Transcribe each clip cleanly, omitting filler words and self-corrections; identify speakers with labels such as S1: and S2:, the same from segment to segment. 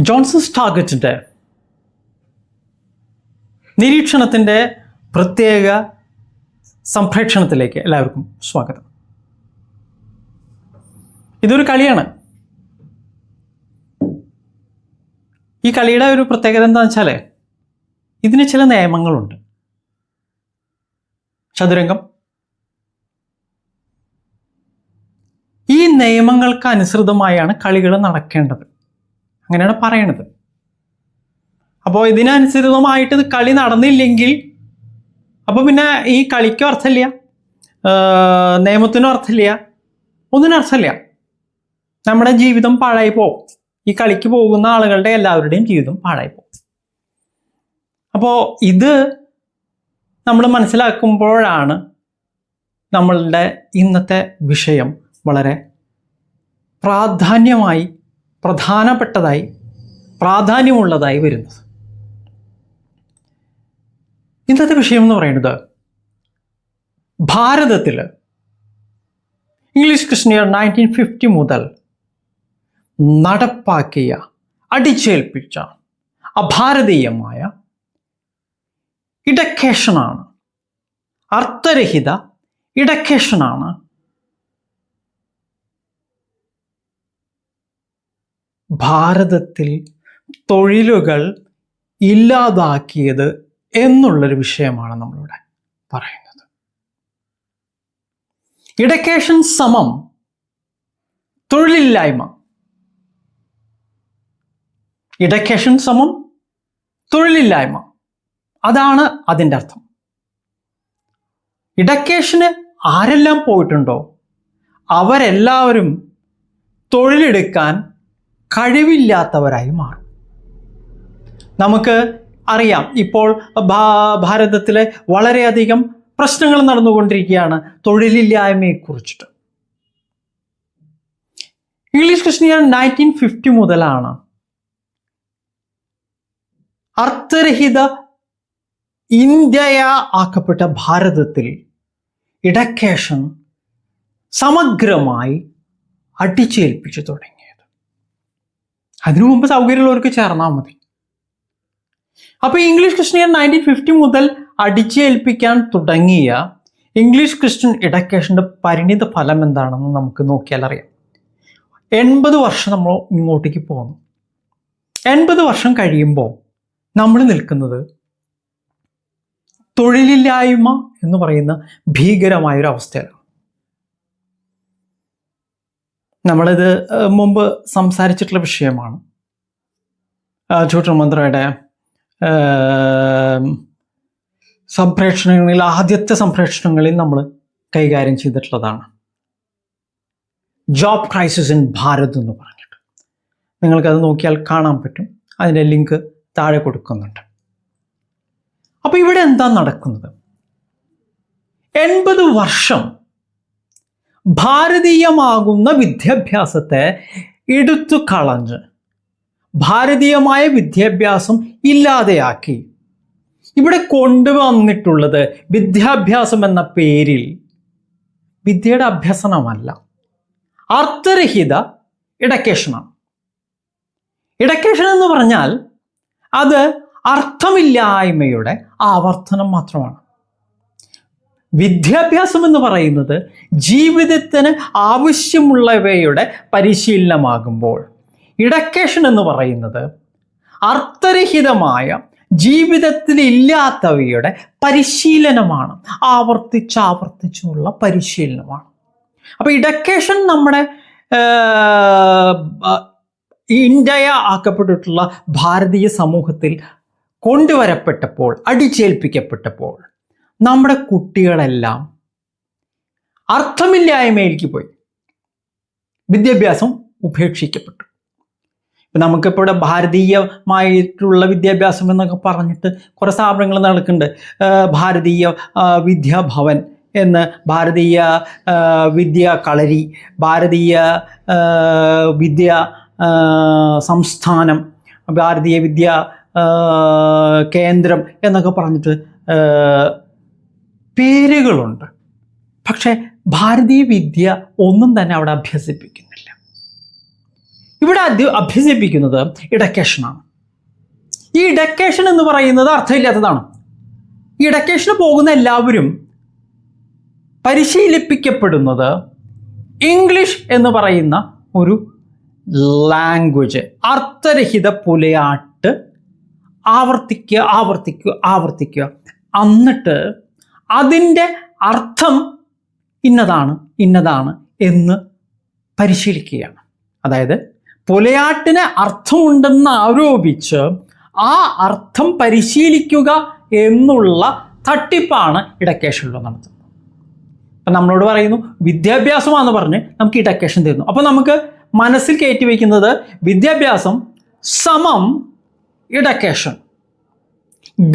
S1: Johnson സ്റ്റാർഗറ്റിൻ്റെ നിരീക്ഷണത്തിൻ്റെ പ്രത്യേക സംപ്രേക്ഷണത്തിലേക്ക് എല്ലാവർക്കും സ്വാഗതം. ഇതൊരു കളിയാണ്. ഈ കളിയുടെ ഒരു പ്രത്യേകത എന്താണെന്ന് വെച്ചാൽ ഇതിന് ചില നിയമങ്ങളുണ്ട്. ചതുരംഗം. ഈ നിയമങ്ങൾക്ക് അനുസൃതമായാണ് കളികൾ നടക്കേണ്ടത്. അങ്ങനെയാണ് പറയണത്. അപ്പോൾ ഇതിനനുസൃതമായിട്ട് ഇത് കളി നടന്നില്ലെങ്കിൽ അപ്പോൾ പിന്നെ ഈ കളിക്കും അർത്ഥമില്ല, നിയമത്തിനും അർത്ഥമില്ല, ഒന്നിനും അർത്ഥമില്ല. നമ്മുടെ ജീവിതം പാഴായി പോകും. ഈ കളിക്ക് പോകുന്ന ആളുകളുടെ എല്ലാവരുടെയും ജീവിതം പാഴായി പോകും. അപ്പോൾ ഇത് നമ്മൾ മനസ്സിലാക്കുമ്പോഴാണ് നമ്മളുടെ ഇന്നത്തെ വിഷയം വളരെ പ്രാധാന്യമുള്ളതായി വരുന്നത്. ഇന്നത്തെ വിഷയം എന്ന് പറയുന്നത് ഭാരതത്തിൽ ഇംഗ്ലീഷ് ക്രിസ്ത്യൻ 1950 മുതൽ നടപ്പാക്കിയ, അടിച്ചേൽപ്പിച്ച അഭാരതീയമായ ഇടക്കേഷനാണ്, അർത്ഥരഹിത ഇടക്കേഷനാണ് ഭാരതത്തിൽ തൊഴിലുകൾ ഇല്ലാതാക്കിയത് എന്നുള്ളൊരു വിഷയമാണ് നമ്മളിവിടെ പറയുന്നത്. ഇടക്കേഷൻ സമം തൊഴിലില്ലായ്മ. ഇടക്കേഷൻ സമം തൊഴിലില്ലായ്മ. അതാണ് അതിൻ്റെ അർത്ഥം. ഇടക്കേഷന് ആരെല്ലാം പോയിട്ടുണ്ടോ അവരെല്ലാവരും തൊഴിലെടുക്കാൻ കഴിവില്ലാത്തവരായി മാറും. നമുക്ക് അറിയാം, ഇപ്പോൾ ഭാരതത്തിലെ വളരെയധികം പ്രശ്നങ്ങൾ നടന്നുകൊണ്ടിരിക്കുകയാണ് തൊഴിലില്ലായ്മയെക്കുറിച്ചിട്ട്. ഇംഗ്ലീഷ് ക്രിസ്ത്യൻ 1950 മുതലാണ് അർത്ഥരഹിത ആക്കപ്പെട്ട ഭാരതത്തിൽ ഇടക്കേഷൻ സമഗ്രമായി അടിച്ചേൽപ്പിച്ചു തുടങ്ങിയത്. അതിനു മുമ്പ് സൗകര്യമുള്ളവർക്ക് ചേർന്നാൽ മതി. അപ്പോൾ ഇംഗ്ലീഷ് ക്രിസ്ത്യൻ 1950 മുതൽ അടിച്ചേൽപ്പിക്കാൻ തുടങ്ങിയ ഇംഗ്ലീഷ് ക്രിസ്ത്യൻ ഇടക്കേഷൻ്റെ പരിണിത ഫലം എന്താണെന്ന് നമുക്ക് നോക്കിയാൽ അറിയാം. 80 വർഷം നമ്മൾ ഇങ്ങോട്ടേക്ക് പോകുന്നു. 80 വർഷം കഴിയുമ്പോൾ നമ്മൾ നിൽക്കുന്നത് തൊഴിലില്ലായ്മ എന്ന് പറയുന്ന ഭീകരമായൊരു അവസ്ഥയിലാണ്. നമ്മളിത് മുമ്പ് സംസാരിച്ചിട്ടുള്ള വിഷയമാണ്. ഛോട്ടു സംപ്രേഷണങ്ങളിൽ, ആദ്യത്തെ സംപ്രേഷണങ്ങളിൽ നമ്മൾ കൈകാര്യം ചെയ്തിട്ടുള്ളതാണ്. ജോബ് ക്രൈസിസ് ഇൻ ഭാരത് എന്ന് പറഞ്ഞിട്ട് നിങ്ങൾക്കത് നോക്കിയാൽ കാണാൻ പറ്റും. അതിൻ്റെ ലിങ്ക് താഴെ കൊടുക്കുന്നുണ്ട്. അപ്പോൾ ഇവിടെ എന്താ നടക്കുന്നത്? 80 വർഷം ഭാരതീയമാകുന്ന വിദ്യാഭ്യാസത്തെ എടുത്തു കളഞ്ഞ് ഭാരതീയമായ വിദ്യാഭ്യാസം ഇല്ലാതെയാക്കി ഇവിടെ കൊണ്ടുവന്നിട്ടുള്ളത് വിദ്യാഭ്യാസം എന്ന പേരിൽ വിദ്യയുടെ അഭ്യസനമല്ല, അർത്ഥരഹിത ഇടക്കേഷനാണ്. ഇടക്കേഷൻ എന്ന് പറഞ്ഞാൽ അത് അർത്ഥമില്ലായ്മയുടെ ആവർത്തനം മാത്രമാണ്. വിദ്യാഭ്യാസം എന്ന് പറയുന്നത് ജീവിതത്തിന് ആവശ്യമുള്ളവയുടെ പരിശീലനമാകുമ്പോൾ ഇടക്കേഷൻ എന്ന് പറയുന്നത് അർത്ഥരഹിതമായ ജീവിതത്തിൽ ഇല്ലാത്തവയുടെ പരിശീലനമാണ്, ആവർത്തിച്ചുള്ള പരിശീലനമാണ്. അപ്പോൾ ഇടക്കേഷൻ നമ്മുടെ ഇന്ത്യ ആക്കപ്പെട്ടിട്ടുള്ള ഭാരതീയ സമൂഹത്തിൽ കൊണ്ടുവരപ്പെട്ടപ്പോൾ, അടിച്ചേൽപ്പിക്കപ്പെട്ടപ്പോൾ നമ്മുടെ കുട്ടികളെല്ലാം അർത്ഥമില്ലായ്മയിലേക്ക് പോയി. വിദ്യാഭ്യാസം ഉപേക്ഷിക്കപ്പെട്ടു. ഇപ്പം നമുക്കിപ്പോൾ ഇവിടെ ഭാരതീയമായിട്ടുള്ള വിദ്യാഭ്യാസം എന്നൊക്കെ പറഞ്ഞിട്ട് കുറേ സ്ഥാപനങ്ങൾ നടക്കുന്നുണ്ട്. ഭാരതീയ വിദ്യാഭവൻ എന്ന്, ഭാരതീയ വിദ്യാ കളരി, ഭാരതീയ വിദ്യാ സംസ്ഥാനം, ഭാരതീയ വിദ്യാ കേന്ദ്രം എന്നൊക്കെ പറഞ്ഞിട്ട് പേരുകളുണ്ട്. പക്ഷേ ഭാരതീയ വിദ്യ ഒന്നും തന്നെ അവിടെ അഭ്യസിപ്പിക്കുന്നില്ല. ഇവിടെ അഭ്യസിപ്പിക്കുന്നത് ഇഡക്കേഷനാണ്. ഈ ഇഡക്കേഷൻ എന്ന് പറയുന്നത് അർത്ഥമില്ലാത്തതാണ്. ഈ ഇഡക്കേഷന് പോകുന്ന എല്ലാവരും പരിശീലിപ്പിക്കപ്പെടുന്നത് ഇംഗ്ലീഷ് എന്ന് പറയുന്ന ഒരു ലാംഗ്വേജ്, അർത്ഥരഹിത പുലയാട്ട് ആവർത്തിക്കുക. എന്നിട്ട് അതിൻ്റെ അർത്ഥം ഇന്നതാണ് എന്ന് പരിശീലിക്കുകയാണ്. അതായത് പുലയാട്ടിന് അർത്ഥമുണ്ടെന്ന് ആരോപിച്ച് ആ അർത്ഥം പരിശീലിക്കുക എന്നുള്ള തട്ടിപ്പാണ് ഇഡക്കേഷനിലോ നടത്തുന്നത്. അപ്പം നമ്മളോട് പറയുന്നു വിദ്യാഭ്യാസമാണെന്ന് പറഞ്ഞ് നമുക്ക് ഇഡക്കേഷൻ തരുന്നു. അപ്പോൾ നമുക്ക് മനസ്സിൽ കയറ്റി വയ്ക്കുന്നത് വിദ്യാഭ്യാസം സമം ഇഡക്കേഷൻ,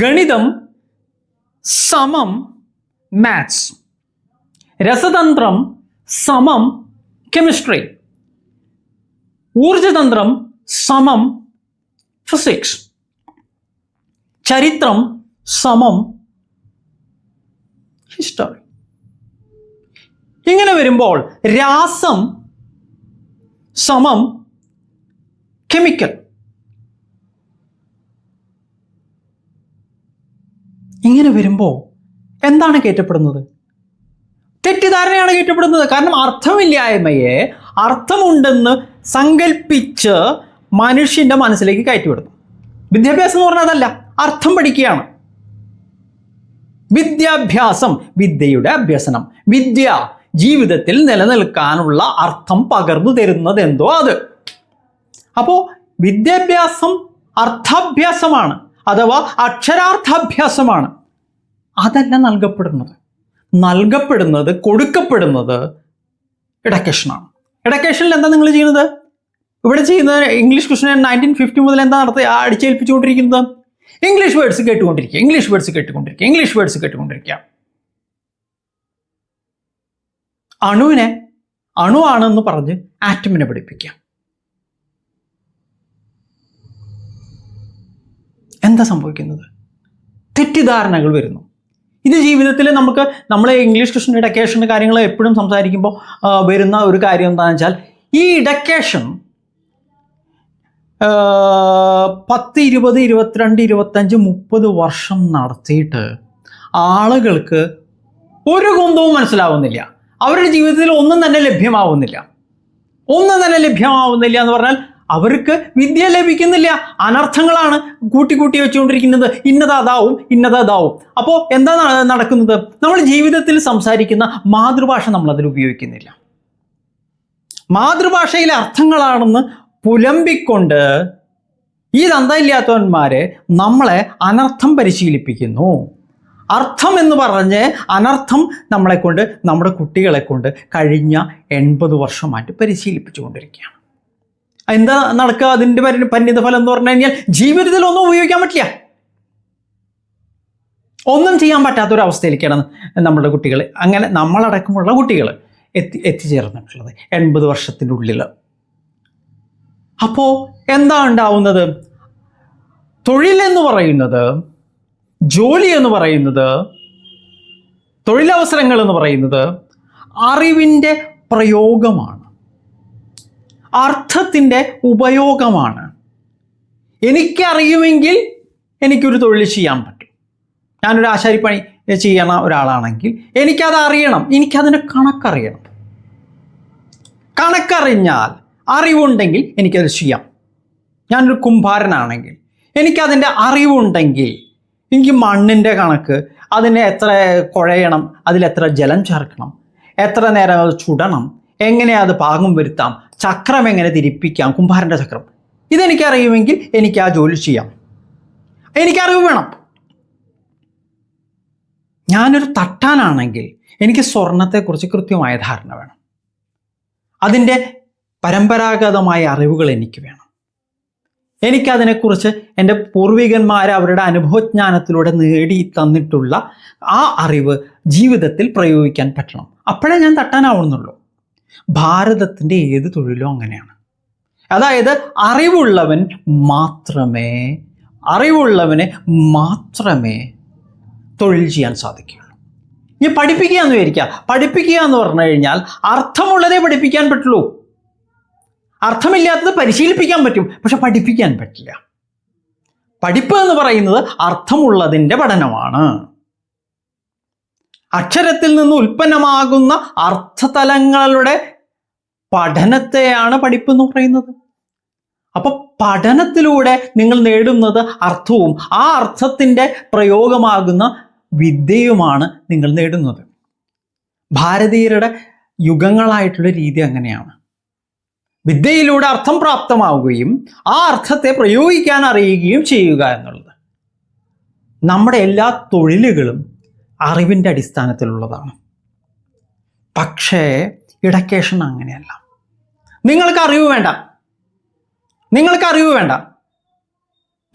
S1: ഗണിതം സമം മാത്സ്, രസതന്ത്രം സമം കെമിസ്ട്രി, ഊർജതന്ത്രം സമം ഫിസിക്സ്, ചരിത്രം സമം ഹിസ്റ്ററി. ഇങ്ങനെ വരുമ്പോൾ രാസം സമം കെമിക്കൽ. ഇങ്ങനെ വരുമ്പോൾ എന്താണ് കയറ്റപ്പെടുന്നത്? തെറ്റിദ്ധാരണയാണ് കയറ്റപ്പെടുന്നത്. കാരണം അർത്ഥമില്ലായ്മയെ അർത്ഥമുണ്ടെന്ന് സങ്കല്പിച്ച് മനുഷ്യൻ്റെ മനസ്സിലേക്ക് കയറ്റിവിടുന്നു. വിദ്യാഭ്യാസം എന്ന് പറഞ്ഞാൽ അതല്ല, അർത്ഥം പഠിക്കുകയാണ്. വിദ്യാഭ്യാസം വിദ്യയുടെ അഭ്യസനം, വിദ്യ ജീവിതത്തിൽ നിലനിൽക്കാനുള്ള അർത്ഥം പകർന്നു തരുന്നത് എന്തോ അത്. അപ്പോൾ വിദ്യാഭ്യാസം അർത്ഥാഭ്യാസമാണ്, അഥവാ അക്ഷരാർത്ഥാഭ്യാസമാണ്. അതല്ല നൽകപ്പെടുന്നത് കൊടുക്കപ്പെടുന്നത് ഇഡക്കേഷനാണ്. ഇഡക്കേഷനിൽ എന്താ നിങ്ങൾ ചെയ്യുന്നത്? ഇവിടെ ചെയ്യുന്നത് ഇംഗ്ലീഷ് ക്വസ്റ്റ്യൻ 1950 മുതൽ എന്താ അടിച്ചേൽപ്പിച്ചുകൊണ്ടിരിക്കുന്നത്? English words കേട്ടുകൊണ്ടിരിക്കുക. അണുവിനെ അണുവാണെന്ന് പറഞ്ഞ് ആറ്റമിനെ പഠിപ്പിക്കുക. എന്താ സംഭവിക്കുന്നത്? തെറ്റിദ്ധാരണകൾ വരുന്നു. ഇത് ജീവിതത്തിൽ നമ്മൾ ഇംഗ്ലീഷ് ക്വസ്റ്റ്യൻ ഇഡക്കേഷൻ്റെ കാര്യങ്ങൾ എപ്പോഴും സംസാരിക്കുമ്പോൾ വരുന്ന ഒരു കാര്യം എന്താണെന്ന് വെച്ചാൽ, ഈ ഇഡക്കേഷൻ 10, 20, 22, 25, 30 വർഷം നടത്തിയിട്ട് ആളുകൾക്ക് ഒരു കുന്തവും മനസ്സിലാവുന്നില്ല. അവരുടെ ജീവിതത്തിൽ ഒന്നും തന്നെ ലഭ്യമാവുന്നില്ല എന്ന് പറഞ്ഞാൽ അവർക്ക് വിദ്യ ലഭിക്കുന്നില്ല. അനർത്ഥങ്ങളാണ് കൂട്ടി വെച്ചുകൊണ്ടിരിക്കുന്നത്. ഇന്നതാതാവും. അപ്പോൾ എന്താ നടക്കുന്നത്? നമ്മൾ ജീവിതത്തിൽ സംസാരിക്കുന്ന മാതൃഭാഷ നമ്മളതിൽ ഉപയോഗിക്കുന്നില്ല. മാതൃഭാഷയിലെ അർത്ഥങ്ങളാണെന്ന് പുലമ്പിക്കൊണ്ട് ഈ തന്തയില്ലാത്തവന്മാരെ നമ്മളെ അനർത്ഥം പരിശീലിപ്പിക്കുന്നു. അർത്ഥം എന്ന് പറഞ്ഞ് അനർത്ഥം നമ്മുടെ കുട്ടികളെ കൊണ്ട് കഴിഞ്ഞ 80 വർഷമായിട്ട് പരിശീലിപ്പിച്ചുകൊണ്ടിരിക്കുകയാണ്. എന്താ നടക്കുക? അതിൻ്റെ പരിണിത ഫലം എന്ന് പറഞ്ഞു കഴിഞ്ഞാൽ ജീവിതത്തിൽ ഒന്നും ഉപയോഗിക്കാൻ പറ്റില്ല, ഒന്നും ചെയ്യാൻ പറ്റാത്തൊരവസ്ഥയിലേക്കാണ് നമ്മുടെ കുട്ടികൾ, അങ്ങനെ നമ്മളടക്കമുള്ള കുട്ടികൾ എത്തിച്ചേർന്നിട്ടുള്ളത് 80 വർഷത്തിൻ്റെ ഉള്ളിൽ. അപ്പോൾ എന്താ ഉണ്ടാവുന്നത്? തൊഴിലെന്ന് പറയുന്നത്, ജോലി എന്ന് പറയുന്നത്, തൊഴിലവസരങ്ങൾ എന്ന് പറയുന്നത് അറിവിൻ്റെ പ്രയോഗമാണ്, അർത്ഥത്തിൻ്റെ ഉപയോഗമാണ്. എനിക്കറിയുമെങ്കിൽ എനിക്കൊരു തൊഴിൽ ചെയ്യാൻ പറ്റും. ഞാനൊരു ആശാരിപ്പണി ചെയ്യണ ഒരാളാണെങ്കിൽ എനിക്കത് അറിയണം, എനിക്കതിൻ്റെ കണക്കറിഞ്ഞാൽ അറിവുണ്ടെങ്കിൽ എനിക്കത് ചെയ്യാം. ഞാനൊരു കുംഭാരനാണെങ്കിൽ എനിക്കതിൻ്റെ അറിവുണ്ടെങ്കിൽ എനിക്ക് മണ്ണിൻ്റെ കണക്ക്, അതിനെ എത്ര കുഴയണം, അതിലെത്ര ജലം ചേർക്കണം, എത്ര നേരം അത് ചുടണം, എങ്ങനെ അത് പാകം വരുത്താം, ചക്രം എങ്ങനെ തിരിപ്പിക്കാം, കുംഭാരൻ്റെ ചക്രം, ഇതെനിക്കറിയുമെങ്കിൽ എനിക്ക് ആ ജോലി ചെയ്യാം. എനിക്കറിവ് വേണം. ഞാനൊരു തട്ടാനാണെങ്കിൽ എനിക്ക് സ്വർണത്തെക്കുറിച്ച് കൃത്യമായ ധാരണ വേണം. അതിൻ്റെ പരമ്പരാഗതമായ അറിവുകൾ എനിക്ക് വേണം. എനിക്കതിനെക്കുറിച്ച് എൻ്റെ പൂർവികന്മാർ അവരുടെ അനുഭവജ്ഞാനത്തിലൂടെ നേടി തന്നിട്ടുള്ള ആ അറിവ് ജീവിതത്തിൽ പ്രയോഗിക്കാൻ പറ്റണം. അപ്പോഴേ ഞാൻ തട്ടാനാവുന്നുള്ളൂ. ഭാരതത്തിൻ്റെ ഏത് തൊഴിലും അങ്ങനെയാണ്. അതായത് അറിവുള്ളവന് മാത്രമേ തൊഴിൽ ചെയ്യാൻ സാധിക്കുകയുള്ളൂ. ഇനി പഠിപ്പിക്കുക എന്ന് വിചാരിക്കുക. പഠിപ്പിക്കുക എന്ന് പറഞ്ഞു കഴിഞ്ഞാൽ അർത്ഥമുള്ളതേ പഠിപ്പിക്കാൻ പറ്റുള്ളൂ. അർത്ഥമില്ലാത്തത് പരിശീലിപ്പിക്കാൻ പറ്റും, പക്ഷെ പഠിപ്പിക്കാൻ പറ്റില്ല. പഠിപ്പ് എന്ന് പറയുന്നത് അർത്ഥമുള്ളതിൻ്റെ പഠനമാണ്. അക്ഷരത്തിൽ നിന്ന് ഉൽപ്പന്നമാകുന്ന അർത്ഥതലങ്ങളുടെ പഠനത്തെയാണ് പഠിപ്പ് എന്ന് പറയുന്നത്. അപ്പൊ പഠനത്തിലൂടെ നിങ്ങൾ നേടുന്നത് അർത്ഥവും ആ അർത്ഥത്തിൻ്റെ പ്രയോഗമാകുന്ന വിദ്യയുമാണ് നിങ്ങൾ നേടുന്നത്. ഭാരതീയരുടെ യുഗങ്ങളായിട്ടുള്ള രീതി അങ്ങനെയാണ്. വിദ്യയിലൂടെ അർത്ഥം പ്രാപ്തമാവുകയും ആ അർത്ഥത്തെ പ്രയോഗിക്കാൻ അറിയുകയും ചെയ്യുക എന്നുള്ളത്. നമ്മുടെ എല്ലാ തൊഴിലുകളും അറിവിൻ്റെ അടിസ്ഥാനത്തിലുള്ളതാണ്. പക്ഷേ ഇഡക്കേഷൻ അങ്ങനെയല്ല. നിങ്ങൾക്ക് അറിവ് വേണ്ട,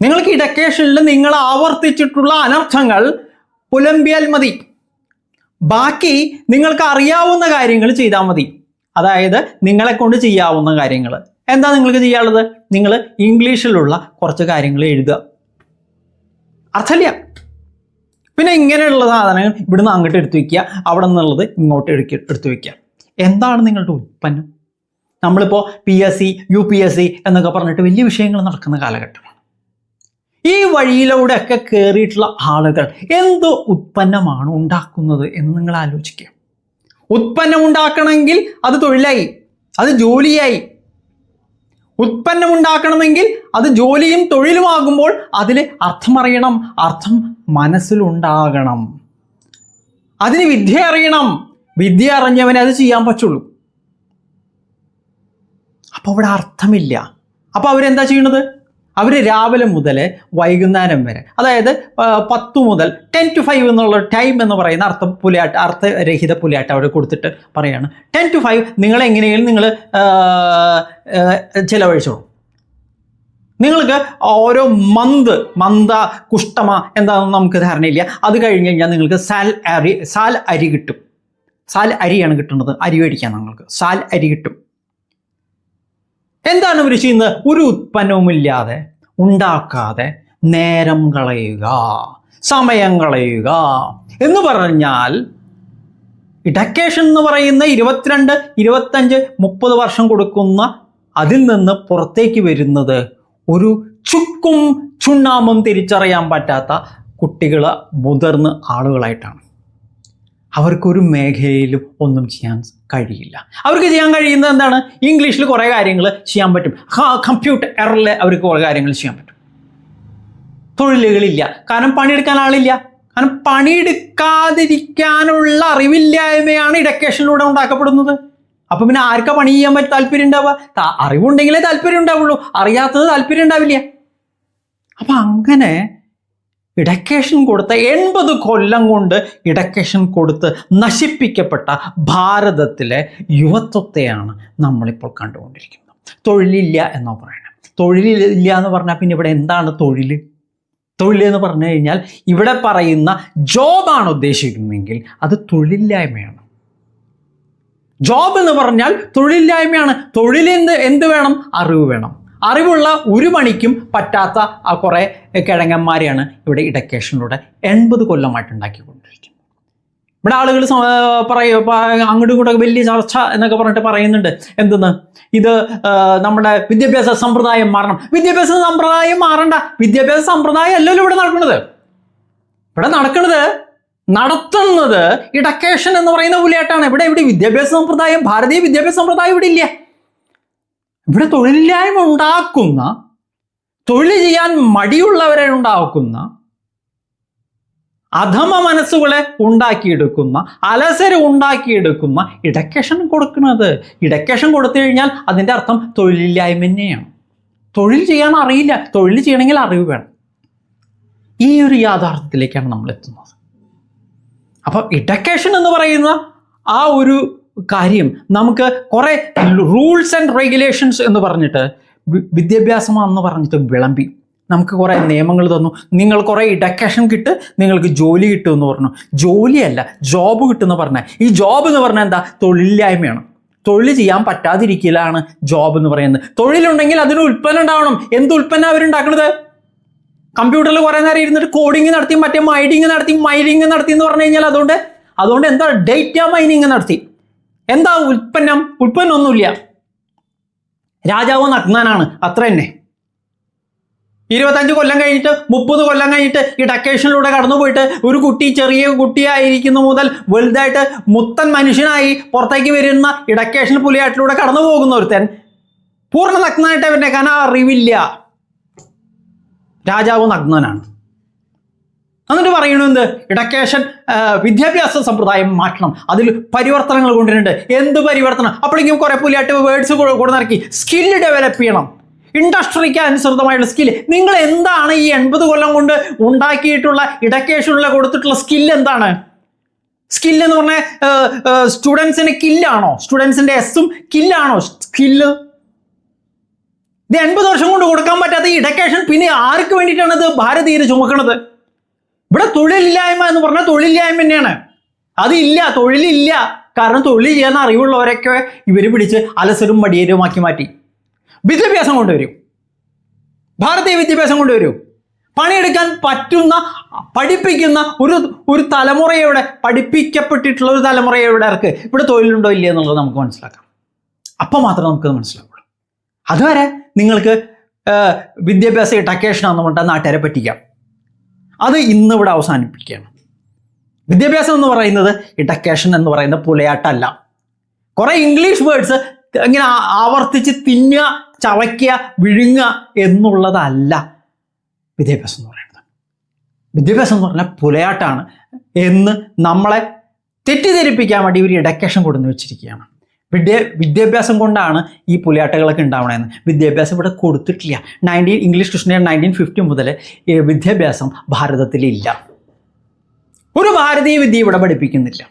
S1: നിങ്ങൾക്ക് ഇഡക്കേഷനിൽ നിങ്ങൾ ആവർത്തിച്ചിട്ടുള്ള അനർത്ഥങ്ങൾ പുലമ്പിയാൽ മതി. ബാക്കി നിങ്ങൾക്ക് അറിയാവുന്ന കാര്യങ്ങൾ ചെയ്താൽ മതി. അതായത് നിങ്ങളെ കൊണ്ട് ചെയ്യാവുന്ന കാര്യങ്ങൾ എന്താ നിങ്ങൾക്ക് ചെയ്യാനുള്ളത്? നിങ്ങൾ ഇംഗ്ലീഷിലുള്ള കുറച്ച് കാര്യങ്ങൾ എഴുതുക, അർത്ഥമില്ല. പിന്നെ ഇങ്ങനെയുള്ള സാധനങ്ങൾ ഇവിടുന്ന് അങ്ങോട്ട് എടുത്തു വയ്ക്കുക, അവിടെ നിന്നുള്ളത് ഇങ്ങോട്ട് എടുത്തു വയ്ക്കുക. എന്താണ് നിങ്ങളുടെ ഉൽപ്പന്നം? നമ്മളിപ്പോൾ PSC UPSC എന്നൊക്കെ പറഞ്ഞിട്ട് വലിയ വിഷയങ്ങൾ നടക്കുന്ന കാലഘട്ടമാണ്. ഈ വഴിയിലൂടെ ഒക്കെ കയറിയിട്ടുള്ള ആളുകൾ എന്ത് ഉൽപ്പന്നമാണ് ഉണ്ടാക്കുന്നത് എന്ന് നിങ്ങൾ ആലോചിക്കുക. ഉൽപ്പന്നം ഉണ്ടാക്കണമെങ്കിൽ അത് തൊഴിലായി, അത് ജോലിയായി. ഉൽപ്പന്നം ഉണ്ടാക്കണമെങ്കിൽ അത് ജോലിയും തൊഴിലുമാകുമ്പോൾ അതിൽ അർത്ഥമറിയണം, അർത്ഥം മനസ്സിലുണ്ടാകണം. അതിന് വിദ്യ അറിയണം, വിദ്യ അറിഞ്ഞവനെ അത് ചെയ്യാൻ പറ്റുള്ളൂ. അപ്പോൾ അവിടെ അർത്ഥമില്ല. അപ്പോൾ അവരെന്താ ചെയ്യണത്? അവർ രാവിലെ മുതൽ വൈകുന്നേരം വരെ, അതായത് 10 മുതൽ 10 to 5 എന്നുള്ള ടൈം എന്ന് പറയുന്ന അർത്ഥരഹിത പുലിയാട്ട് അവിടെ കൊടുത്തിട്ട് പറയാണ് 10 to 5 നിങ്ങളെങ്ങനെയും നിങ്ങൾ ചിലവഴിച്ചോളൂ. നിങ്ങൾക്ക് ഓരോ മന്ത കുഷ്ടമ എന്താണെന്ന് നമുക്ക് ധാരണയില്ല. അത് കഴിഞ്ഞ് കഴിഞ്ഞാൽ നിങ്ങൾക്ക് സാൽ അരി കിട്ടും. സാൽ അരിയാണ് കിട്ടുന്നത്, അരി മേടിക്കാൻ നിങ്ങൾക്ക് സാൽ അരി കിട്ടും. എന്താണ് ഇവർ ചെയ്യുന്നത്? ഒരു ഉൽപ്പന്നവുമില്ലാതെ ഉണ്ടാക്കാതെ നേരം കളയുക, സമയം കളയുക എന്ന് പറഞ്ഞാൽ ഇഡക്കേഷൻ എന്ന് പറയുന്ന 22, 25, 30 വർഷം കൊടുക്കുന്ന അതിൽ നിന്ന് പുറത്തേക്ക് വരുന്നത് ഒരു ചുക്കും ചുണ്ണാമ്പും തിരിച്ചറിയാൻ പറ്റാത്ത കുട്ടികൾ, മുതിർന്ന ആളുകളായിട്ടാണ്. അവർക്കൊരു മേഖലയിലും ഒന്നും ചെയ്യാൻ കഴിയില്ല. അവർക്ക് ചെയ്യാൻ കഴിയുന്നത് എന്താണ്? ഇംഗ്ലീഷിൽ കുറേ കാര്യങ്ങൾ ചെയ്യാൻ പറ്റും, കമ്പ്യൂട്ടർ എററിൽ അവർക്ക് കുറേ കാര്യങ്ങൾ ചെയ്യാൻ പറ്റും. തൊഴിലുകളില്ല, കാരണം പണിയെടുക്കാൻ ആളില്ല. കാരണം പണിയെടുക്കാതിരിക്കാനുള്ള അറിവില്ലായ്മയാണ് ഇഡക്കേഷനിലൂടെ ഉണ്ടാക്കപ്പെടുന്നത്. അപ്പം പിന്നെ ആർക്കാ പണി ചെയ്യാൻ താല്പര്യം ഉണ്ടാവുക? അറിവുണ്ടെങ്കിലേ താല്പര്യം ഉണ്ടാവുള്ളൂ, അറിയാത്തത് താല്പര്യം ഉണ്ടാവില്ല. അപ്പം അങ്ങനെ ഇഡക്കേഷൻ കൊടുത്ത 80 കൊല്ലം കൊണ്ട് ഇഡക്കേഷൻ കൊടുത്ത് നശിപ്പിക്കപ്പെട്ട ഭാരതത്തിലെ യുവത്വത്തെയാണ് നമ്മളിപ്പോൾ കണ്ടുകൊണ്ടിരിക്കുന്നത്. തൊഴിലില്ല എന്നോ പറയണം. തൊഴിലില്ല എന്ന് പറഞ്ഞാൽ പിന്നെ ഇവിടെ എന്താണ് തൊഴിൽ? തൊഴിലെന്ന് പറഞ്ഞു കഴിഞ്ഞാൽ ഇവിടെ പറയുന്ന ജോബാണ് ഉദ്ദേശിക്കുന്നതെങ്കിൽ അത് തൊഴിലില്ലായ്മയാണ്. ജോബ് എന്ന് പറഞ്ഞാൽ തൊഴിലില്ലായ്മയാണ്. തൊഴിലിന് എന്ത് വേണം? അറിവ് വേണം. അറിവുള്ള ഒരു പണിക്കും പറ്റാത്ത ആ കുറേ കിഴങ്ങന്മാരെയാണ് ഇവിടെ ഇഡക്കേഷനിലൂടെ 80 കൊല്ലമായിട്ട് ഉണ്ടാക്കിക്കൊണ്ടിരിക്കുന്നത്. ഇവിടെ ആളുകൾ അങ്ങോട്ടും ഇങ്ങോട്ടും വലിയ ചർച്ച എന്നൊക്കെ പറഞ്ഞിട്ട് പറയുന്നുണ്ട്. എന്തെന്ന്? ഇത് നമ്മുടെ വിദ്യാഭ്യാസ സമ്പ്രദായം മാറണം. വിദ്യാഭ്യാസ സമ്പ്രദായം മാറണ്ട. വിദ്യാഭ്യാസ സമ്പ്രദായം അല്ലല്ലോ ഇവിടെ നടക്കുന്നത്. ഇവിടെ നടത്തുന്നത് ഇഡക്കേഷൻ എന്ന് പറയുന്ന പുലിയാട്ടാണ്. ഇവിടെ വിദ്യാഭ്യാസ സമ്പ്രദായം, ഭാരതീയ വിദ്യാഭ്യാസ സമ്പ്രദായം ഇവിടെ ഇല്ല. ഇവിടെ തൊഴിലില്ലായ്മ ഉണ്ടാക്കുന്ന, തൊഴിൽ ചെയ്യാൻ മടിയുള്ളവരെ ഉണ്ടാക്കുന്ന, അധമ മനസ്സുകളെ ഉണ്ടാക്കിയെടുക്കുന്ന, അലസര ഉണ്ടാക്കിയെടുക്കുന്ന ഇഡക്കേഷൻ കൊടുക്കുന്നത്. ഇഡക്കേഷൻ കൊടുത്തു കഴിഞ്ഞാൽ അതിൻ്റെ അർത്ഥം തൊഴിലില്ലായ്മ തന്നെയാണ്. തൊഴിൽ ചെയ്യാൻ അറിയില്ല. തൊഴിൽ ചെയ്യണമെങ്കിൽ അറിവ് വേണം. ഈ ഒരു യാഥാർത്ഥ്യത്തിലേക്കാണ് നമ്മൾ എത്തുന്നത്. അപ്പം ഇഡക്കേഷൻ എന്ന് പറയുന്ന ആ ഒരു കാര്യം നമുക്ക് കുറേ റൂൾസ് ആൻഡ് റെഗുലേഷൻസ് എന്ന് പറഞ്ഞിട്ട്, വിദ്യാഭ്യാസമാണെന്ന് പറഞ്ഞിട്ട് വിളമ്പി നമുക്ക് കുറേ നിയമങ്ങൾ തന്നു. നിങ്ങൾ കുറേ ഇഡക്കേഷൻ കിട്ട്, നിങ്ങൾക്ക് ജോലി കിട്ടുമെന്ന് പറഞ്ഞു. ജോലിയല്ല, ജോബ് കിട്ടുമെന്ന് പറഞ്ഞാൽ, ഈ ജോബ് എന്ന് പറഞ്ഞാൽ എന്താ? തൊഴിലില്ലായ്മയാണ്. തൊഴിൽ ചെയ്യാൻ പറ്റാതിരിക്കലാണ് ജോബ് എന്ന് പറയുന്നത്. തൊഴിലുണ്ടെങ്കിൽ അതിന് ഉൽപ്പന്നം ഉണ്ടാവണം. എന്ത് ഉൽപ്പന്നം അവരുണ്ടാക്കുന്നത്? കമ്പ്യൂട്ടറിൽ കുറേ നേരം ഇരുന്നിട്ട് കോഡിങ് നടത്തി, മറ്റേ മൈനിങ് നടത്തി എന്ന് പറഞ്ഞു കഴിഞ്ഞാൽ അതുകൊണ്ട് എന്താ? ഡേറ്റ മൈനിങ് നടത്തി. എന്താ ഉൽപ്പന്നം? ഉൽപ്പന്നമൊന്നുമില്ല. രാജാവ് നഗ്നനാണ്, അത്ര തന്നെ. 25 കൊല്ലം കഴിഞ്ഞിട്ട് 30 കൊല്ലം കഴിഞ്ഞിട്ട് ഈ ഡക്കേഷനിലൂടെ കടന്നുപോയിട്ട് ഒരു കുട്ടി ചെറിയ കുട്ടിയായിരിക്കുന്ന മുതൽ വലുതായിട്ട് മുത്തൻ മനുഷ്യനായി പുറത്തേക്ക് വരുന്ന ഈ ഡക്കേഷൻ പുലിയാട്ടിലൂടെ കടന്നു പോകുന്ന ഒരുത്തൻ പൂർണ്ണ നഗ്നനായിട്ട് അവൻ്റെ കാരണം അറിവില്ല. രാജാവ് നഗ്നനാണ്. എന്നിട്ട് പറയണെന്ത്? ഇടക്കേഷൻ വിദ്യാഭ്യാസ സമ്പ്രദായം മാറ്റണം, അതിൽ പരിവർത്തനങ്ങൾ കൊണ്ടുവരുന്നുണ്ട്. എന്ത് പരിവർത്തനം? അപ്പോഴേക്കും കുറെ പുലിയാട്ട് വേർഡ്സ് കൂടെ നടക്കി. സ്കില്ല് ഡെവലപ്പ് ചെയ്യണം, ഇൻഡസ്ട്രിക്ക് അനുസൃതമായിട്ടുള്ള സ്കില്ല്. നിങ്ങൾ എന്താണ് ഈ 80 കൊല്ലം കൊണ്ട് ഉണ്ടാക്കിയിട്ടുള്ള ഇടക്കേഷനുള്ള കൊടുത്തിട്ടുള്ള സ്കില്ല് എന്താണ്? സ്കില്ല് എന്ന് പറഞ്ഞാൽ സ്റ്റുഡൻസിന് കില്ലാണോ? സ്റ്റുഡൻസിന്റെ എസ്സും കില്ലാണോ സ്കില്ല്? ഇത് 80 വർഷം കൊണ്ട് കൊടുക്കാൻ പറ്റാത്ത ഈ ഇടക്കേഷൻ പിന്നെ ആർക്ക് വേണ്ടിയിട്ടാണ് ഇത് ഭാരതീയർ ചുമക്കണത്? ഇവിടെ തൊഴിലില്ലായ്മ എന്ന് പറഞ്ഞാൽ തൊഴിലില്ലായ്മ തന്നെയാണ്. അതില്ല, തൊഴിലില്ല. കാരണം തൊഴിൽ ചെയ്യാൻ അറിവുള്ളവരൊക്കെ ഇവർ പിടിച്ച് അലസരും മടിയരുമാക്കി മാറ്റി. വിദ്യാഭ്യാസം കൊണ്ടുവരും, ഭാരതീയ വിദ്യാഭ്യാസം കൊണ്ടുവരും. പണിയെടുക്കാൻ പറ്റുന്ന പഠിപ്പിക്കുന്ന ഒരു തലമുറയുടെ, പഠിപ്പിക്കപ്പെട്ടിട്ടുള്ള ഒരു തലമുറയുടെ ഇവിടെ തൊഴിലുണ്ടോ ഇല്ല എന്നുള്ളത് നമുക്ക് മനസ്സിലാക്കാം. അപ്പം മാത്രമേ നമുക്കത് മനസ്സിലാവുള്ളൂ. അതുവരെ നിങ്ങൾക്ക് വിദ്യാഭ്യാസ ഇടക്കേഷനാണെന്ന് പറഞ്ഞാൽ നാട്ടുകാരെ പറ്റിക്കാം. അത് ഇന്നിവിടെ അവസാനിപ്പിക്കുകയാണ്. വിദ്യാഭ്യാസം എന്ന് പറയുന്നത് ഇടക്കേഷൻ എന്ന് പറയുന്ന പുലയാട്ടല്ല. കുറെ ഇംഗ്ലീഷ് വേർഡ്സ് ഇങ്ങനെ ആവർത്തിച്ച് തിന്നുക, ചവയ്ക്കുക, വിഴുങ്ങുക എന്നുള്ളതല്ല വിദ്യാഭ്യാസം എന്ന് പറയുന്നത്. വിദ്യാഭ്യാസം എന്ന് പറഞ്ഞാൽ പുലയാട്ടാണ് എന്ന് നമ്മളെ തെറ്റിദ്ധരിപ്പിക്കാൻ വേണ്ടി ഒരു ഇടക്കേഷൻ കൊടുന്ന് വെച്ചിരിക്കുകയാണ്. വിദ്യാഭ്യാസം കൊണ്ടാണ് ഈ പുലിയാട്ടകളൊക്കെ ഉണ്ടാവണമെന്ന്. വിദ്യാഭ്യാസം ഇവിടെ കൊടുത്തിട്ടില്ല. ഇംഗ്ലീഷ് ക്രിസ്ത്യൻ 1950 മുതൽ വിദ്യാഭ്യാസം ഭാരതത്തിലില്ല. ഒരു ഭാരതീയ വിദ്യ ഇവിടെ പഠിപ്പിക്കുന്നില്ല.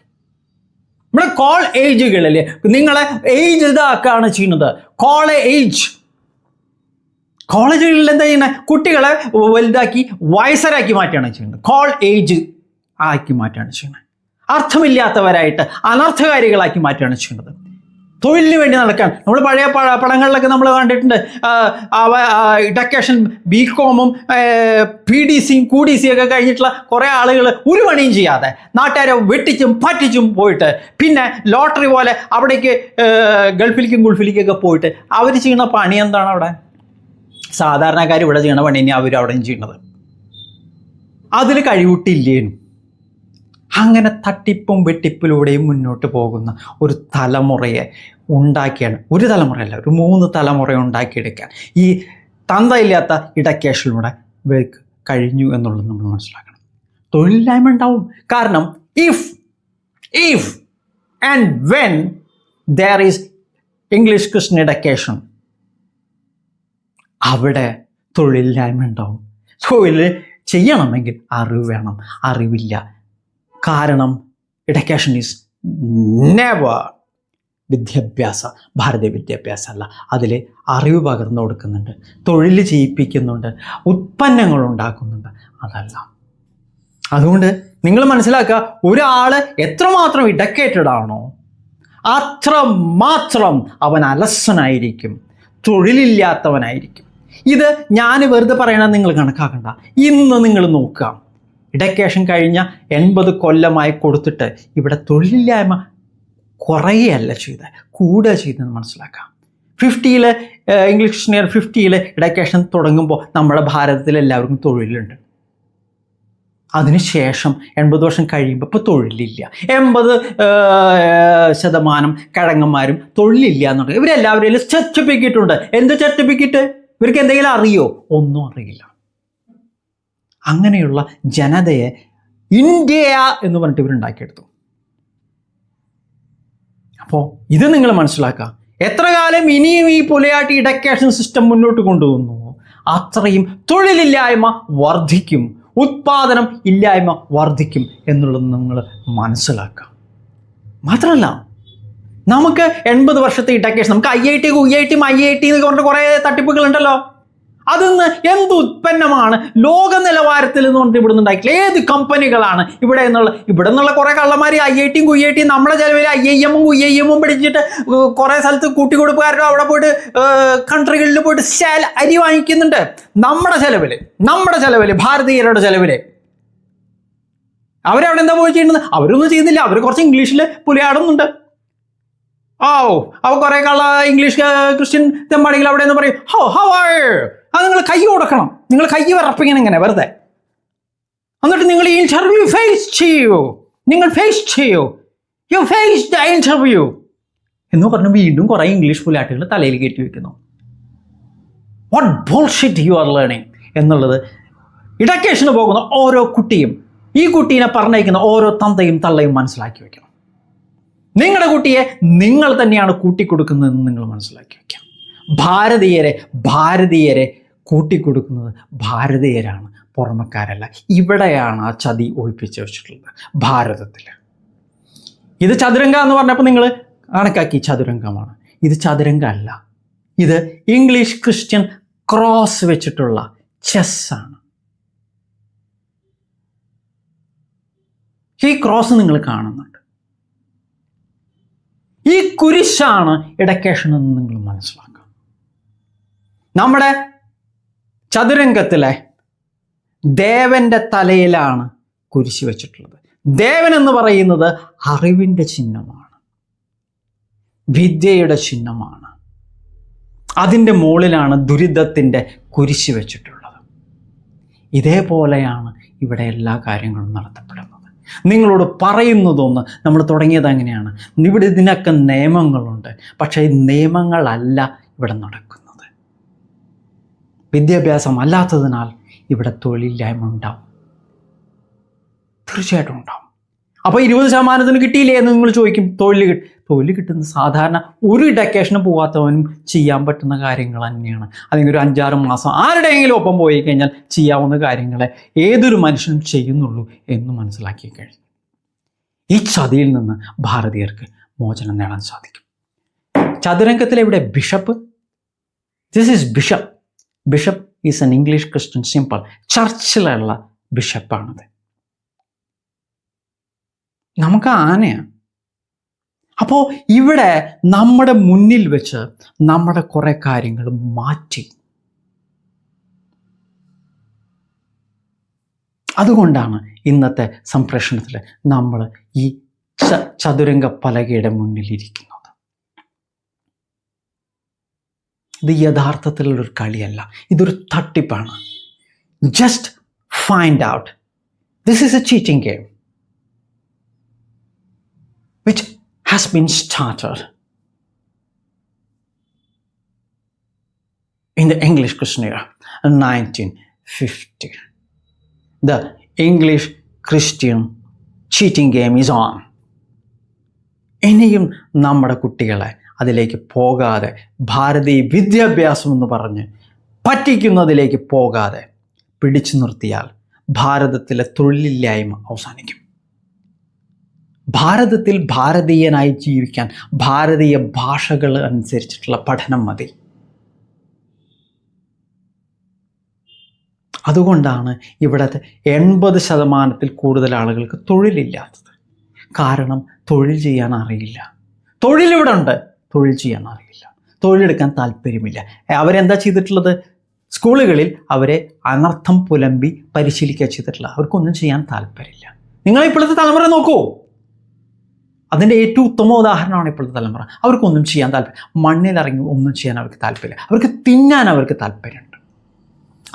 S1: ഇവിടെ കോൾ ഏജുകളിൽ നിങ്ങളെ ഏജ് ഇതാക്കാണ് ചെയ്യുന്നത്. കോളേജുകളിൽ എന്താ ചെയ്യുന്നത്? കുട്ടികളെ വലുതാക്കി വയസ്സരാക്കി മാറ്റുകയാണ് ചെയ്യുന്നത്. കോൾ ഏജ് ആക്കി മാറ്റുകയാണ് ചെയ്യുന്നത്. അർത്ഥമില്ലാത്തവരായിട്ട് അനർത്ഥകാരികളാക്കി മാറ്റുകയാണ് ചെയ്യുന്നത്. തൊഴിലിന് വേണ്ടി നടക്കാൻ നമ്മൾ പഴയ പടങ്ങളിലൊക്കെ നമ്മൾ കണ്ടിട്ടുണ്ട്. ഇടക്കേഷൻ ബികോമും PDCയും QDC ഒക്കെ കഴിഞ്ഞിട്ടുള്ള കുറേ ആളുകൾ ഒരു പണിയും ചെയ്യാതെ നാട്ടുകാരെ വെട്ടിച്ചും പറ്റിച്ചും പോയിട്ട് പിന്നെ ലോട്ടറി പോലെ അവിടേക്ക് ഗൾഫിലേക്കൊക്കെ പോയിട്ട് അവർ ചെയ്യുന്ന പണി എന്താണ്? അവിടെ സാധാരണക്കാർ ഇവിടെ ചെയ്യണ പണി തന്നെ അവർ അവിടെയും ചെയ്യുന്നത്. അതിൽ കഴിവിട്ടില്ലേനും. അങ്ങനെ തട്ടിപ്പും വെട്ടിപ്പിലൂടെയും മുന്നോട്ട് പോകുന്ന ഒരു തലമുറയെ ഉണ്ടാക്കിയാണ്. ഒരു തലമുറയല്ല, ഒരു 3 തലമുറ ഉണ്ടാക്കിയെടുക്കാൻ ഈ തന്തയില്ലാത്ത ഇടക്കേഷനിലൂടെ കഴിഞ്ഞു എന്നുള്ളത് നമ്മൾ മനസ്സിലാക്കണം. തൊഴിലില്ലായ്മ ഉണ്ടാവും. കാരണം if and when there is English Christian education, അവിടെ തൊഴിലില്ലായ്മ ഉണ്ടാവും. തൊഴിൽ ചെയ്യണമെങ്കിൽ അറിവ് വേണം. അറിവില്ല. കാരണം എഡ്യൂക്കേഷൻ ഈസ് നെവർ ഭാരതീയ വിദ്യാഭ്യാസമല്ല. അതിൽ അറിവ് പകർന്നു കൊടുക്കുന്നുണ്ട്, തൊഴിൽ ചെയ്യിപ്പിക്കുന്നുണ്ട്, ഉൽപ്പന്നങ്ങൾ ഉണ്ടാക്കുന്നുണ്ട്. അതല്ല. അതുകൊണ്ട് നിങ്ങൾ മനസ്സിലാക്കുക, ഒരാൾ എത്രമാത്രം എഡ്യൂക്കേറ്റഡ് ആണോ അത്രമാത്രം അവൻ അലസനായിരിക്കും, തൊഴിലില്ലാത്തവനായിരിക്കും. ഇത് ഞാൻ വെറുതെ പറയണമെന്ന് നിങ്ങൾ കണക്കാക്കണ്ട. ഇന്ന് നിങ്ങൾ നോക്കുക, ഇടക്കേഷൻ കഴിഞ്ഞ 80 കൊല്ലമായി കൊടുത്തിട്ട് ഇവിടെ തൊഴിലില്ലായ്മ കുറയുകയല്ല ചെയ്ത്, കൂടുക ചെയ്തെന്ന് മനസ്സിലാക്കാം. 50-ൽ ഇംഗ്ലീഷ് ഇയർ 50-ൽ ഇടക്കേഷൻ തുടങ്ങുമ്പോൾ നമ്മുടെ ഭാരതത്തിൽ എല്ലാവർക്കും തൊഴിലുണ്ട്. അതിനുശേഷം 80 വർഷം കഴിയുമ്പോൾ ഇപ്പോൾ തൊഴിലില്ല. 80% കിഴങ്ങന്മാരും തൊഴിലില്ല എന്നുണ്ട്. ഇവരെല്ലാവരും സർട്ടിഫിക്കറ്റ് ഉണ്ട്. എന്ത് സർട്ടിഫിക്കറ്റ്? ഇവർക്ക് എന്തെങ്കിലും അറിയോ? ഒന്നും അറിയില്ല. അങ്ങനെയുള്ള ജനതയെ ഇന്ത്യ എന്ന് പറഞ്ഞിട്ട് ഇവരുണ്ടാക്കിയെടുത്തു. അപ്പോൾ ഇത് നിങ്ങൾ മനസ്സിലാക്കുക. എത്ര കാലം ഇനിയും ഈ പുലയാട്ടി ഇഡക്കേഷൻ സിസ്റ്റം മുന്നോട്ട് കൊണ്ടുപോകുന്നു അത്രയും തൊഴിലില്ലായ്മ വർദ്ധിക്കും, ഉത്പാദനം ഇല്ലായ്മ വർദ്ധിക്കും എന്നുള്ളത് നിങ്ങൾ മനസ്സിലാക്കുക. മാത്രമല്ല, നമുക്ക് 80 വർഷത്തെ ഇഡക്കേഷൻ, നമുക്ക് IIT എന്ന് പറഞ്ഞ കുറേ തട്ടിപ്പുകളുണ്ടല്ലോ. അതിന്ന് എന്ത് ഉൽപ്പന്നമാണ് ലോക നിലവാരത്തിൽ എന്ന് പറഞ്ഞിട്ട് ഇവിടെ നിന്നുണ്ടാക്കില്ല. ഏത് കമ്പനികളാണ് ഇവിടെ നിന്നുള്ള കുറേ കള്ളന്മാർ IIT നമ്മുടെ ചിലവിൽ IIM പഠിച്ചിട്ട് കുറേ സ്ഥലത്ത് കൂട്ടിക്കൊടുപ്പുകാരോ അവിടെ പോയിട്ട് കൺട്രികളിൽ പോയിട്ട് അരി വാങ്ങിക്കുന്നുണ്ട്. നമ്മുടെ ചിലവിൽ ഭാരതീയരുടെ ചിലവിൽ. അവരവിടെ എന്താ പോയി ചെയ്യുന്നത്? അവരൊന്നും ചെയ്യുന്നില്ല. അവർ കുറച്ച് ഇംഗ്ലീഷിൽ പുലിയാടുന്നുണ്ട്. അവ കുറെ കാല ഇംഗ്ലീഷ് ക്രിസ്ത്യൻ തെമ്പാടികൾ അവിടെ നിന്ന് പറയും ഹൗ ആർ യു. അത് നിങ്ങൾ കൈ കൊടുക്കണം, നിങ്ങൾ കൈ വിറപ്പിക്കണം ഇങ്ങനെ വെറുതെ. എന്നിട്ട് നിങ്ങൾ ഈ ഇന്റർവ്യൂ ഫേസ് ചെയ്യൂ, നിങ്ങൾ ഫേസ് ചെയ്യൂ, യു ഫേസ് ദ ഇന്റർവ്യൂ എന്ന് പറഞ്ഞ് വീണ്ടും കുറെ ഇംഗ്ലീഷ് പുലാട്ടുകൾ തലയിൽ കയറ്റി വെക്കുന്നു. What bullshit you are learning എന്നുള്ളത് ഇഡക്കേഷന് പോകുന്ന ഓരോ കുട്ടിയും, ഈ കുട്ടീനെ പറഞ്ഞയക്കുന്ന ഓരോ തന്തയും തള്ളയും മനസ്സിലാക്കി വെക്കണം. നിങ്ങളുടെ കുട്ടിയെ നിങ്ങൾ തന്നെയാണ് കൂട്ടിക്കൊടുക്കുന്നതെന്ന് നിങ്ങൾ മനസ്സിലാക്കി വെക്കാം. ഭാരതീയരെ കൂട്ടിക്കൊടുക്കുന്നത് ഭാരതീയരാണ്, പുറമക്കാരല്ല. ഇവിടെയാണ് ആ ചതി ഒളിപ്പിച്ച് വെച്ചിട്ടുള്ളത്, ഭാരതത്തിൽ. ഇത് ചതുരംഗ എന്ന് പറഞ്ഞപ്പോൾ നിങ്ങൾ കണക്കാക്കി ചതുരംഗമാണ്. ഇത് ചതുരംഗമല്ല, ഇത് ഇംഗ്ലീഷ് ക്രിസ്ത്യൻ ക്രോസ് വെച്ചിട്ടുള്ള ചെസ്സാണ്. ഈ ക്രോസ് നിങ്ങൾ കാണുന്നുണ്ട്. ഈ കുരിശാണ് ഇടക്കേഷൻ എന്ന് നിങ്ങൾ മനസ്സിലാക്കുക. നമ്മുടെ ചതുരംഗത്തിലെ ദേവന്റെ തലയിലാണ് കുരിശ് വെച്ചിട്ടുള്ളത്. ദേവൻ എന്ന് പറയുന്നത് അറിവിൻ്റെ ചിഹ്നമാണ്, വിദ്യയുടെ ചിഹ്നമാണ്. അതിൻ്റെ മുകളിലാണ് ദുരിതത്തിൻ്റെ കുരിശ് വെച്ചിട്ടുള്ളത്. ഇതേപോലെയാണ് ഇവിടെ എല്ലാ കാര്യങ്ങളും നടത്തപ്പെടുന്നത്. നിങ്ങളോട് പറയുന്നതൊന്ന്, നമ്മൾ തുടങ്ങിയത് അങ്ങനെയാണ്. ഇവിടെ ഇതിനൊക്കെ നിയമങ്ങളുണ്ട്, പക്ഷേ നിയമങ്ങളല്ല ഇവിടെ നടക്കുന്നത്. വിദ്യാഭ്യാസം അല്ലാത്തതിനാൽ ഇവിടെ തൊഴിലില്ലായ്മ ഉണ്ടാവും, തീർച്ചയായിട്ടും ഉണ്ടാവും. അപ്പോൾ 20% കിട്ടിയില്ലേ എന്ന് നിങ്ങൾ ചോദിക്കും. തൊഴിൽ കിട്ടുന്ന സാധാരണ ഒരു ഡെക്കേഷന് പോകാത്തവനും ചെയ്യാൻ പറ്റുന്ന കാര്യങ്ങൾ തന്നെയാണ്. അല്ലെങ്കിൽ ഒരു 5-6 മാസം ആരുടെയെങ്കിലും ഒപ്പം പോയി കഴിഞ്ഞാൽ ചെയ്യാവുന്ന കാര്യങ്ങളെ ഏതൊരു മനുഷ്യനും ചെയ്യുന്നുള്ളൂ എന്ന് മനസ്സിലാക്കി കഴിഞ്ഞു. ഈ ചതിയിൽ നിന്ന് ഭാരതീയർക്ക് മോചനം നേടാൻ സാധിക്കും. ചതുരംഗത്തിലെവിടെ bishop? This is bishop. Bishop is an English Christian simple. ചർച്ചിലുള്ള ബിഷപ്പാണത്. നമുക്ക് ആനയാണ്. അപ്പോൾ ഇവിടെ നമ്മുടെ മുന്നിൽ വെച്ച് നമ്മുടെ കുറേ കാര്യങ്ങൾ മാറ്റി. അതുകൊണ്ടാണ് ഇന്നത്തെ സംപ്രേഷണത്തിൽ നമ്മൾ ഈ ചതുരംഗ പലകയുടെ മുന്നിലിരിക്കുന്നത്. ഇത് യഥാർത്ഥത്തിലുള്ളൊരു കളിയല്ല, ഇതൊരു തട്ടിപ്പാണ്. Just find out this is A cheating game which has been started in the English Christian era in 1950. The English Christian cheating game is on. ഇനിയും നമ്മുടെ കുട്ടികളെ അതിലേക്ക് പോകാതെ, ഭാരതീയ വിദ്യാഭ്യാസം എന്ന് പറഞ്ഞ് പറ്റിക്കുന്നതിലേക്ക് പോകാതെ പിടിച്ചു നിർത്തിയാൽ ഭാരതത്തിലെ തൊഴിലില്ലായ്മ അവസാനിക്കും. ഭാരതത്തിൽ ഭാരതീയനായി ജീവിക്കാൻ ഭാരതീയ ഭാഷകൾ അനുസരിച്ചിട്ടുള്ള പഠനം മതി. അതുകൊണ്ടാണ് ഇവിടുത്തെ 80% കൂടുതൽ ആളുകൾക്ക് തൊഴിലില്ലാത്തത്. കാരണം തൊഴിൽ ചെയ്യാൻ അറിയില്ല. തൊഴിലിവിടെ ഉണ്ട്, തൊഴിൽ ചെയ്യാൻ അറിയില്ല, തൊഴിലെടുക്കാൻ താല്പര്യമില്ല. അവരെന്താ ചെയ്തിട്ടുള്ളത്? സ്കൂളുകളിൽ അവരെ അനർത്ഥം പുലമ്പി പരിശീലിക്കുക ചെയ്തിട്ടുള്ള. അവർക്കൊന്നും ചെയ്യാൻ താല്പര്യമില്ല. നിങ്ങൾ ഇപ്പോഴത്തെ തലമുറ നോക്കൂ, അതിൻ്റെ ഏറ്റവും ഉത്തമ ഉദാഹരണമാണ് ഇപ്പോഴത്തെ തലമുറ. അവർക്കൊന്നും ചെയ്യാൻ താല്പര്യം, മണ്ണിലിറങ്ങി ഒന്നും ചെയ്യാൻ അവർക്ക് താല്പര്യമില്ല. അവർക്ക് തിന്നാൻ അവർക്ക് താല്പര്യമുണ്ട്.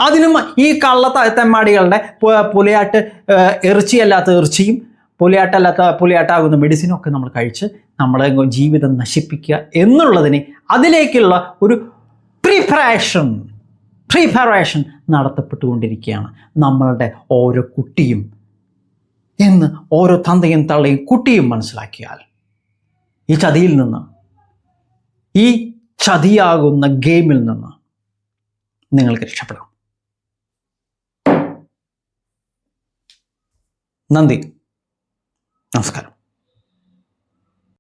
S1: അതിനും ഈ തെമ്മാടികളുടെ പുലയാട്ട് ഇറച്ചിയല്ലാത്ത ഇറച്ചിയും പുലയാട്ടാകുന്ന മെഡിസിനും ഒക്കെ നമ്മൾ കഴിച്ച് നമ്മളെ ജീവിതം നശിപ്പിക്കുക എന്നുള്ളതിന് അതിലേക്കുള്ള ഒരു പ്രിപ്പറേഷൻ നടത്തപ്പെട്ടുകൊണ്ടിരിക്കുകയാണ് നമ്മളുടെ ഓരോ കുട്ടിയും എന്ന് ഓരോ തന്തയും തള്ളയും കുട്ടിയും മനസ്സിലാക്കിയാൽ ഈ ചതിയിൽ നിന്ന്, ഈ ചതിയാകുന്ന ഗെയിമിൽ നിന്ന് നിങ്ങൾക്ക് രക്ഷപ്പെടാം. നന്ദി.